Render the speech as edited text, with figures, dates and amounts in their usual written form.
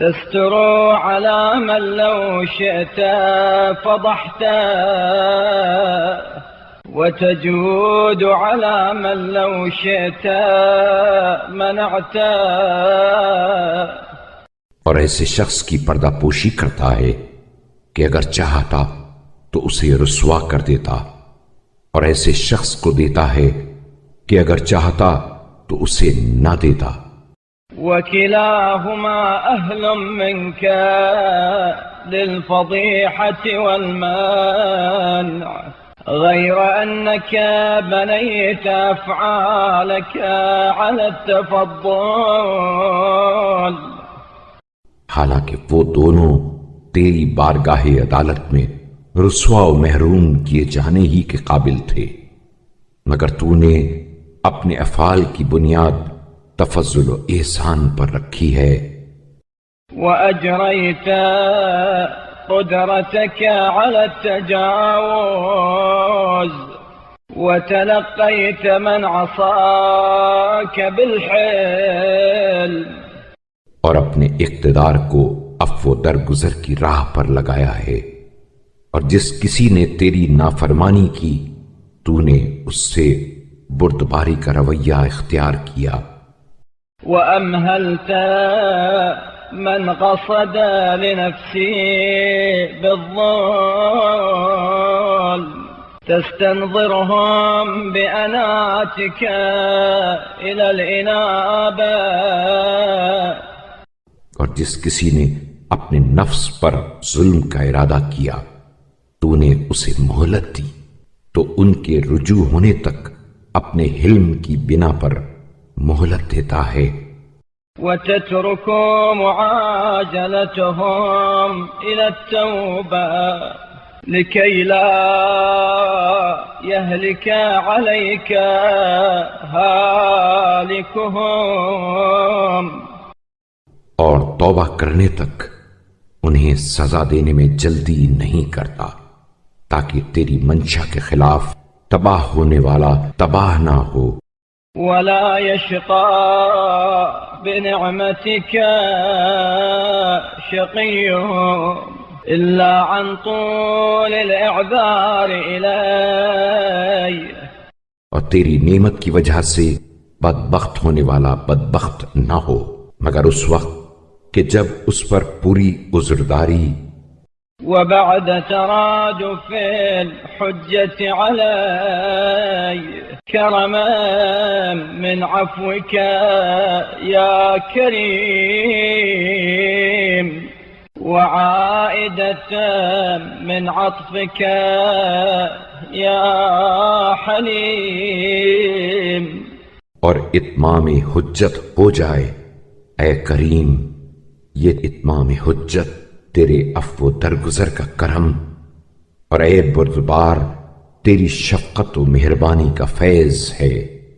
تستر على من لو شئت فضحت وتجود على من لو شئت منعت. اور ایسے شخص کی پردہ پوشی کرتا ہے کہ اگر چاہتا تو اسے رسوا کر دیتا، اور ایسے شخص کو دیتا ہے کہ اگر چاہتا تو اسے نہ دیتا. وكلاهما أهل منك للفضيحة والمانع غير أنك بنيت أفعالك على التفضل. حالانکہ وہ دونوں تیری بارگاہ عدالت میں رسوا و محروم کیے جانے ہی کے قابل تھے، مگر تو نے اپنے افعال کی بنیاد تفضل و احسان پر رکھی ہے. وأجريت قدرتك على التجاوز وتلقيت من عصاك بالحلم. اور اپنے اقتدار کو عفو درگزر کی راہ پر لگایا ہے، اور جس کسی نے تیری نافرمانی کی تو نے اس سے بردباری کا رویہ اختیار کیا. وأمهلت من قصد لنفسه بالظلم تستنظرهم بأناتك إلى الإنابة. اور جس کسی نے اپنے نفس پر ظلم کا ارادہ کیا تو نے اسے مہلت دی تو ان کے رجوع ہونے تک اپنے حلم کی بنا پر مہلت دیتا ہے. وتترك معاجلتهم إلى التوبة لكي لا يهلك عليك هالكهم. اور توبہ کرنے تک انہیں سزا دینے میں جلدی نہیں کرتا تاکہ تیری منشا کے خلاف تباہ ہونے والا تباہ نہ ہو. ولا يشقى بنعمتك شقي إلا عن طول الإعذار إلي. اور تیری نعمت کی وجہ سے بدبخت ہونے والا بدبخت نہ ہو مگر اس وقت کہ جب اس پر پوری عذرداری. وبعد ترادف الحجة علي كرما من عفوك يا كريم وعائدة من عطفك يا حليم. اور اتمام حجت ہو جائے اے کریم، یہ اتمام حجت تیرے عفو درگزر کا کرم، اور اے بردبار تیری شفقت و مہربانی کا فیض ہے.